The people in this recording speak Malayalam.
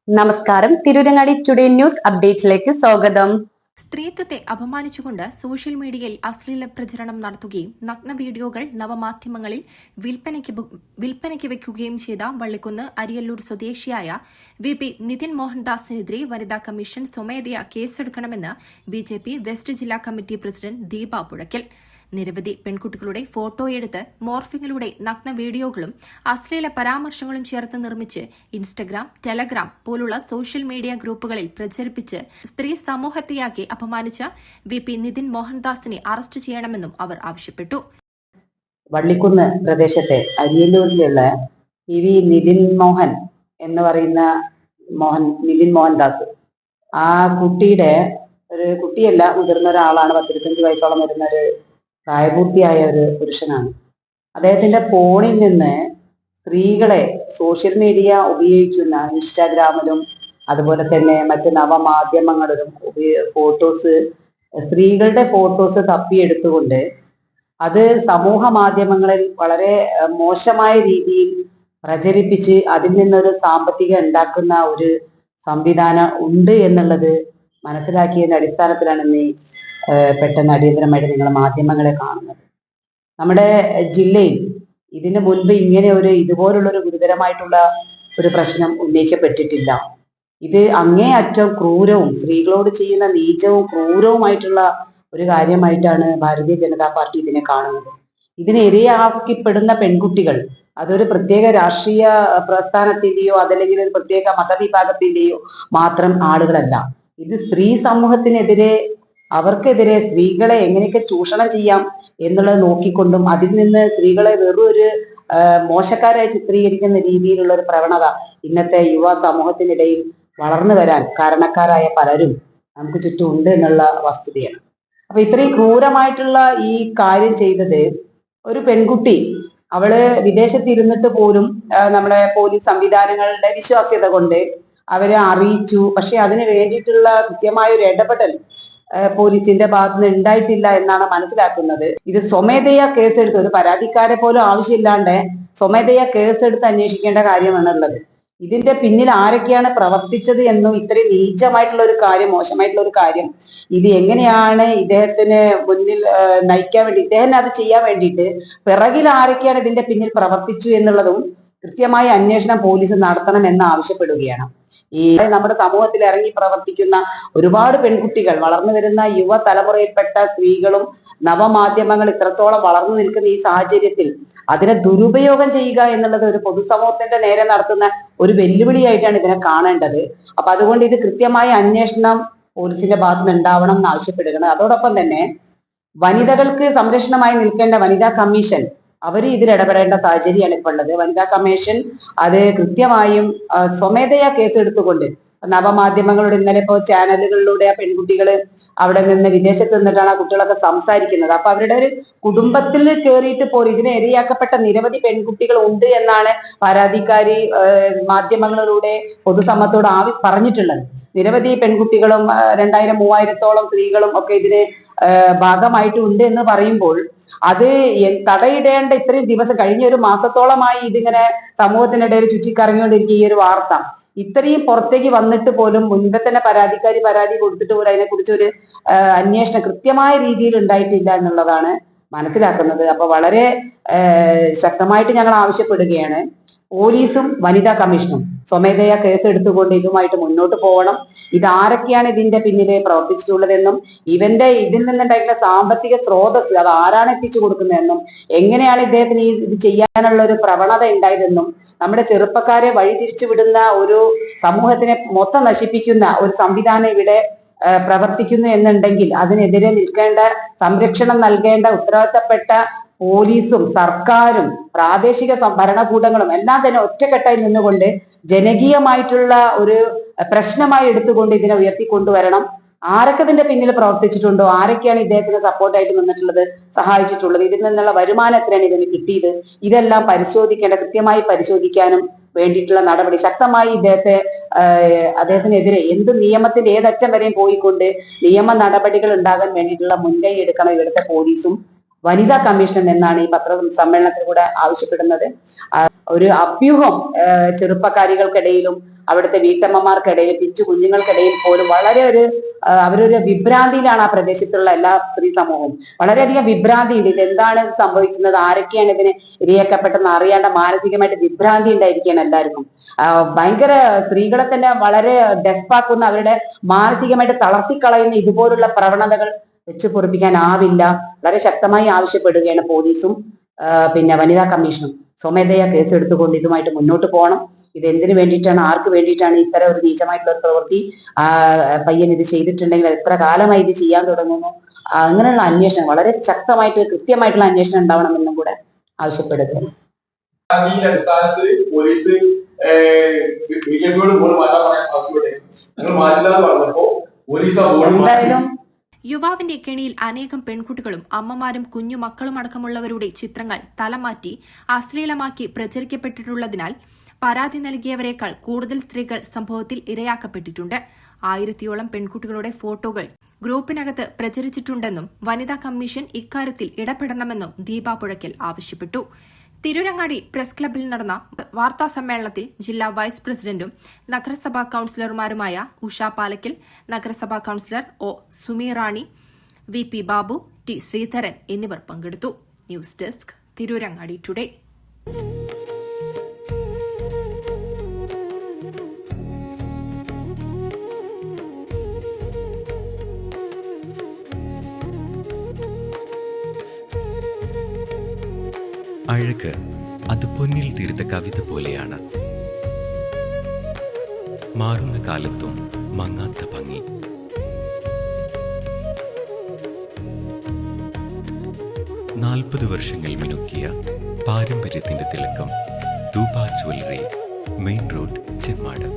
നമസ്കാരം. തിരൂരങ്ങാടി ടുഡേ ന്യൂസ് അപ്ഡേറ്റിലേക്ക് സ്വാഗതം. സ്ത്രീത്വത്തെ അപമാനിച്ചുകൊണ്ട് സോഷ്യൽ മീഡിയയിൽ അശ്ലീല പ്രചരണം നടത്തുകയും നഗ്ന വീഡിയോകൾ നവമാധ്യമങ്ങളിൽ വിൽപ്പനയ്ക്ക് വെക്കുകയും ചെയ്ത വള്ളിക്കുന്ന് അരിയല്ലൂർ സ്വദേശിയായ VP നിതിൻ മോഹൻദാസിനെതിരെ വനിതാ കമ്മീഷൻ സ്വമേധയാ കേസെടുക്കണമെന്ന് BJP വെസ്റ്റ് ജില്ലാ കമ്മിറ്റി പ്രസിഡന്റ് ദീപ പുഴയ്ക്കൽ. നിരവധി പെൺകുട്ടികളുടെ ഫോട്ടോയെടുത്ത് മോർഫിങ്ങിലൂടെ നഗ്ന വീഡിയോകളും അശ്ലീല പരാമർശങ്ങളും ചേർത്ത് നിർമ്മിച്ച് ഇൻസ്റ്റഗ്രാം, ടെലഗ്രാം പോലുള്ള സോഷ്യൽ മീഡിയ ഗ്രൂപ്പുകളിൽ പ്രചരിപ്പിച്ച് സ്ത്രീ സമൂഹത്തെയാക്കി അപമാനിച്ച VP നിതിൻ മോഹൻദാസിനെ അറസ്റ്റ് ചെയ്യണമെന്നും അവർ ആവശ്യപ്പെട്ടു. വള്ളിക്കുന്ന് പ്രദേശത്തെ അരിയല്ലൂരിലുള്ള നിതിൻ മോഹൻ എന്ന് പറയുന്ന നിതിൻ മോഹൻദാസ്, ആ കുട്ടിയുടെ ഒരു കുട്ടിയല്ല, മുതിർന്ന ഒരാളാണ്. 15 വയസ്സോളം വരുന്ന ഒരു പ്രായപൂർത്തിയായ ഒരു പുരുഷനാണ്. അദ്ദേഹത്തിന്റെ ഫോണിൽ നിന്ന് സ്ത്രീകളെ സോഷ്യൽ മീഡിയ ഉപയോഗിക്കുന്ന ഇൻസ്റ്റാഗ്രാമിലും അതുപോലെ തന്നെ മറ്റ് നവമാധ്യമങ്ങളിലും സ്ത്രീകളുടെ ഫോട്ടോസ് തപ്പിയെടുത്തുകൊണ്ട് അത് സമൂഹ മാധ്യമങ്ങളിൽ വളരെ മോശമായ രീതിയിൽ പ്രചരിപ്പിച്ച് അതിൽ നിന്നൊരു സാമ്പത്തികം ഉണ്ടാക്കുന്ന ഒരു സംവിധാനം ഉണ്ട് എന്നുള്ളത് മനസ്സിലാക്കിയതിന്റെ അടിസ്ഥാനത്തിലാണ് ഇന്ന് പെട്ടെന്ന് അടിയന്തരമായിട്ട് നിങ്ങൾ മാധ്യമങ്ങളെ കാണുന്നത്. നമ്മുടെ ജില്ലയിൽ ഇതിനു മുൻപ് ഇതുപോലുള്ളൊരു ഗുരുതരമായിട്ടുള്ള ഒരു പ്രശ്നം ഉന്നയിക്കപ്പെട്ടിട്ടില്ല. ഇത് അങ്ങേയറ്റം ക്രൂരവും സ്ത്രീകളോട് ചെയ്യുന്ന നീചവും ക്രൂരവുമായിട്ടുള്ള ഒരു കാര്യമായിട്ടാണ് ഭാരതീയ ജനതാ പാർട്ടി ഇതിനെ കാണുന്നത്. ഇതിന് ഇരയാക്കപ്പെടുന്ന പെൺകുട്ടികൾ അതൊരു പ്രത്യേക രാഷ്ട്രീയ പ്രസ്ഥാനത്തിന്റെയോ അതല്ലെങ്കിൽ ഒരു പ്രത്യേക മതവിഭാഗത്തിന്റെയോ മാത്രം ആളുകളല്ല. ഇത് സ്ത്രീ സമൂഹത്തിനെതിരെ, അവർക്കെതിരെ സ്ത്രീകളെ എങ്ങനെയൊക്കെ ചൂഷണം ചെയ്യാം എന്നുള്ളത് നോക്കിക്കൊണ്ടും അതിൽ നിന്ന് സ്ത്രീകളെ വെറൊരു മോശക്കാരായി ചിത്രീകരിക്കുന്ന രീതിയിലുള്ള ഒരു പ്രവണത ഇന്നത്തെ യുവ സമൂഹത്തിനിടയിൽ വളർന്നു വരാൻ കാരണക്കാരായ പലരും നമുക്ക് ചുറ്റും ഉണ്ട് എന്നുള്ള വസ്തുതയാണ്. അപ്പൊ ഇത്രയും ക്രൂരമായിട്ടുള്ള ഈ കാര്യം ചെയ്തത് ഒരു പെൺകുട്ടി, അവള് വിദേശത്തിരുന്നിട്ട് പോലും നമ്മുടെ പോലീസ് സംവിധാനങ്ങളുടെ വിശ്വാസ്യത കൊണ്ട് അവരെ അറിയിച്ചു. പക്ഷെ അതിന് വേണ്ടിയിട്ടുള്ള കൃത്യമായ ഒരു ഇടപെടൽ പോലീസിന്റെ ഭാഗത്ത് നിന്ന് ഉണ്ടായിട്ടില്ല എന്നാണ് മനസ്സിലാക്കുന്നത്. ഇത് സ്വമേധയാ കേസെടുത്ത്, ഒരു പരാതിക്കാരെ പോലും ആവശ്യമില്ലാണ്ട് സ്വമേധയാ കേസെടുത്ത് അന്വേഷിക്കേണ്ട കാര്യമാണുള്ളത്. ഇതിന്റെ പിന്നിൽ ആരൊക്കെയാണ് പ്രവർത്തിച്ചത് എന്നും ഇത്രയും നീചമായിട്ടുള്ള ഒരു കാര്യം, മോശമായിട്ടുള്ള ഒരു കാര്യം ഇത് എങ്ങനെയാണ് ഇദ്ദേഹത്തിന് മുന്നിൽ നയിക്കാൻ വേണ്ടി, ഇദ്ദേഹം അത് ചെയ്യാൻ വേണ്ടിയിട്ട് പിറകിൽ ആരൊക്കെയാണ് ഇതിന്റെ പിന്നിൽ പ്രവർത്തിച്ചു എന്നുള്ളതും കൃത്യമായ അന്വേഷണം പോലീസ് നടത്തണം എന്ന് ആവശ്യപ്പെടുകയാണ്. ഈ നമ്മുടെ സമൂഹത്തിൽ ഇറങ്ങി പ്രവർത്തിക്കുന്ന ഒരുപാട് പെൺകുട്ടികൾ, വളർന്നു വരുന്ന യുവ തലമുറയിൽപ്പെട്ട സ്ത്രീകളും നവമാധ്യമങ്ങൾ ഇത്രത്തോളം വളർന്നു നിൽക്കുന്ന ഈ സാഹചര്യത്തിൽ അതിനെ ദുരുപയോഗം ചെയ്യുക എന്നുള്ളത് ഒരു പൊതുസമൂഹത്തിന്റെ നേരെ നടത്തുന്ന ഒരു വെല്ലുവിളിയായിട്ടാണ് ഇതിനെ കാണേണ്ടത്. അപ്പൊ അതുകൊണ്ട് ഇത് കൃത്യമായ അന്വേഷണം പോലീസിന്റെ ഭാഗത്ത് നിന്ന് ഉണ്ടാവണം എന്ന് ആവശ്യപ്പെടുകയാണ്. അതോടൊപ്പം തന്നെ വനിതകൾക്ക് സംരക്ഷണമായി നിൽക്കേണ്ട വനിതാ കമ്മീഷൻ അവർ ഇതിൽ ഇടപെടേണ്ട സാഹചര്യമാണ് ഇപ്പോൾ ഉള്ളത്. വനിതാ കമ്മീഷൻ അത് കൃത്യമായും സ്വമേധയാ കേസെടുത്തുകൊണ്ട്, നവമാധ്യമങ്ങളുടെ ഇന്നലെ ഇപ്പോൾ ചാനലുകളിലൂടെ ആ പെൺകുട്ടികള് അവിടെ നിന്ന് വിദേശത്ത് നിന്നിട്ടാണ് ആ കുട്ടികളൊക്കെ സംസാരിക്കുന്നത്. അപ്പൊ അവരുടെ ഒരു കുടുംബത്തിൽ കയറിയിട്ട് പോലും ഇതിനെ ഇരയാക്കപ്പെട്ട നിരവധി പെൺകുട്ടികൾ ഉണ്ട് എന്നാണ് പരാതിക്കാരി മാധ്യമങ്ങളിലൂടെ പൊതുസമൂഹത്തോട് പറഞ്ഞിട്ടുള്ളത്. നിരവധി പെൺകുട്ടികളും 2000-3000-ഓളം സ്ത്രീകളും ഒക്കെ ഇതിന് ഭാഗമായിട്ടുണ്ട് എന്ന് പറയുമ്പോൾ അത് തടയിടേണ്ട ഇത്രയും ദിവസം, കഴിഞ്ഞ ഒരു മാസത്തോളമായി ഇതിങ്ങനെ സമൂഹത്തിനിടയിൽ ചുറ്റിക്കറങ്ങിക്കൊണ്ടിരിക്കുക ഈ ഒരു വാർത്ത. ഇത്രയും പുറത്തേക്ക് വന്നിട്ട് പോലും മുൻപേ തന്നെ പരാതിക്കാരി പരാതി കൊടുത്തിട്ട് പോലും അതിനെക്കുറിച്ചൊരു അന്വേഷണം കൃത്യമായ രീതിയിൽ ഉണ്ടായിട്ടില്ല എന്നുള്ളതാണ് മനസ്സിലാക്കുന്നത്. അപ്പൊ വളരെ ശക്തമായിട്ട് ഞങ്ങൾ ആവശ്യപ്പെടുകയാണ്, പോലീസും വനിതാ കമ്മീഷനും സ്വമേധയാ കേസെടുത്തുകൊണ്ട് ഇതുമായിട്ട് മുന്നോട്ട് പോകണം. ഇതാരൊക്കെയാണ് ഇതിന്റെ പിന്നിലെ പ്രവർത്തിച്ചിട്ടുള്ളതെന്നും ഇതിൽ നിന്നുണ്ടായിട്ടുള്ള സാമ്പത്തിക സ്രോതസ് അത് ആരാണ് എത്തിച്ചു കൊടുക്കുന്നതെന്നും എങ്ങനെയാണ് ഇദ്ദേഹത്തിന് ഇത് ചെയ്യാനുള്ള ഒരു പ്രവണത ഉണ്ടായതെന്നും നമ്മുടെ ചെറുപ്പക്കാരെ വഴിതിരിച്ചു വിടുന്ന ഒരു സമൂഹത്തിനെ മൊത്തം നശിപ്പിക്കുന്ന ഒരു സംവിധാനം ഇവിടെ പ്രവർത്തിക്കുന്നു എന്നുണ്ടെങ്കിൽ അതിനെതിരെ നിൽക്കേണ്ട, സംരക്ഷണം നൽകേണ്ട ഉത്തരവാദിത്തപ്പെട്ട പോലീസും സർക്കാരും പ്രാദേശിക ഭരണകൂടങ്ങളും എല്ലാം തന്നെ ഒറ്റക്കെട്ടായി നിന്നുകൊണ്ട് ജനകീയമായിട്ടുള്ള ഒരു പ്രശ്നമായി എടുത്തുകൊണ്ട് ഇതിനെ ഉയർത്തിക്കൊണ്ടുവരണം. ആരൊക്കെ ഇതിന്റെ പിന്നിൽ പ്രവർത്തിച്ചിട്ടുണ്ടോ, ആരൊക്കെയാണ് ഇദ്ദേഹത്തിന് സപ്പോർട്ടായിട്ട് നിന്നിട്ടുള്ളത്, സഹായിച്ചിട്ടുള്ളത്, ഇതിൽ നിന്നുള്ള വരുമാനം എത്രയാണ് ഇതിന് കിട്ടിയത്, ഇതെല്ലാം കൃത്യമായി പരിശോധിക്കാനും വേണ്ടിയിട്ടുള്ള നടപടി ശക്തമായി അദ്ദേഹത്തിനെതിരെ നിയമത്തിന്റെ ഏതറ്റം വരെയും പോയിക്കൊണ്ട് നിയമ നടപടികൾ ഉണ്ടാകാൻ വേണ്ടിയിട്ടുള്ള മുൻകൈ എടുക്കണം ഇവിടുത്തെ പോലീസും വനിതാ കമ്മീഷൻ എന്നാണ് ഈ സമ്മേളനത്തിൽ കൂടെ ആവശ്യപ്പെടുന്നത്. ഒരു അഭ്യൂഹം ചെറുപ്പക്കാരികൾക്കിടയിലും അവിടുത്തെ വീട്ടമ്മമാർക്കിടയിൽ, പിഞ്ചു കുഞ്ഞുങ്ങൾക്കിടയിൽ പോലും വളരെ അവരൊരു വിഭ്രാന്തിയിലാണ് ആ പ്രദേശത്തുള്ള എല്ലാ സ്ത്രീ സമൂഹവും. വളരെയധികം വിഭ്രാന്തിയുണ്ട്. ഇതെന്താണ് സംഭവിക്കുന്നത്, ആരൊക്കെയാണ് ഇതിന് ഇരയാക്കപ്പെട്ടെന്ന് അറിയാണ്ട് മാനസികമായിട്ട് വിഭ്രാന്തി ഉണ്ടായിരിക്കുകയാണ് എല്ലാവർക്കും. ഭയങ്കര സ്ത്രീകളെ തന്നെ വളരെ ഡെസ്പാക്കുന്ന, അവരുടെ മാനസികമായിട്ട് തളർത്തിക്കളയുന്ന ഇതുപോലുള്ള പ്രവണതകൾ വെച്ച് പൊറിപ്പിക്കാനാവില്ല. വളരെ ശക്തമായി ആവശ്യപ്പെടുകയാണ് പോലീസും പിന്നെ വനിതാ കമ്മീഷനും സ്വമേധയാ കേസെടുത്തുകൊണ്ട് ഇതുമായിട്ട് മുന്നോട്ട് പോകണം. ഇത് എന്തിനു വേണ്ടിയിട്ടാണ്, ആർക്ക് വേണ്ടിയിട്ടാണ് ഇത്തരം ഒരു നീചമായിട്ടുള്ള പ്രവൃത്തി പയ്യൻ ഇത് ചെയ്തിട്ടുണ്ടെങ്കിൽ എത്ര കാലമായി ഇത് ചെയ്യാൻ തുടങ്ങുന്നു, അങ്ങനെയുള്ള അന്വേഷണം വളരെ ശക്തമായിട്ട് കൃത്യമായിട്ടുള്ള അന്വേഷണം ഉണ്ടാവണമെന്നും കൂടെ ആവശ്യപ്പെടുകയാണ്. എന്തായാലും യുവാവിന്റെ കെണിയിൽ അനേകം പെൺകുട്ടികളും അമ്മമാരും കുഞ്ഞുമക്കളും അടക്കമുള്ളവരുടെ ചിത്രങ്ങൾ തലമാറ്റി അശ്ലീലമാക്കി പ്രചരിക്കപ്പെട്ടിട്ടുള്ളതിനാൽ പരാതി നൽകിയവരെക്കാൾ കൂടുതൽ സ്ത്രീകൾ സംഭവത്തിൽ ഇരയാക്കപ്പെട്ടിട്ടുണ്ട്. 1000-ഓളം പെൺകുട്ടികളുടെ ഫോട്ടോകൾ ഗ്രൂപ്പിനകത്ത് പ്രചരിച്ചിട്ടുണ്ടെന്നും വനിതാ കമ്മീഷൻ ഇക്കാര്യത്തിൽ ഇടപെടണമെന്നും ദീപ പുഴയ്ക്കൽ ആവശ്യപ്പെട്ടു. തിരൂരങ്ങാടി പ്രസ് ക്ലബ്ബിൽ നടന്ന വാർത്താ സമ്മേളനത്തിൽ ജില്ലാ വൈസ് പ്രസിഡന്റും നഗരസഭാ കൌൺസിലർമാരുമായ ഉഷ പാലക്കൽ, നഗരസഭാ councillor O Sumeerani, V P Babu, T Sreedharan എന്നിവർ പങ്കെടുത്തു. News desk, Tirurangadi today. അഴക് അത് പൊന്നിൽ തീർത്ത കവിത പോലെയാണ്. മാറുന്ന കാലത്തും മങ്ങാത്ത ഭംഗി. നാൽപ്പത് വർഷങ്ങൾ മിനുക്കിയ പാരമ്പര്യത്തിന്റെ തിളക്കം. Dubey jewellery, main road, Chemmad.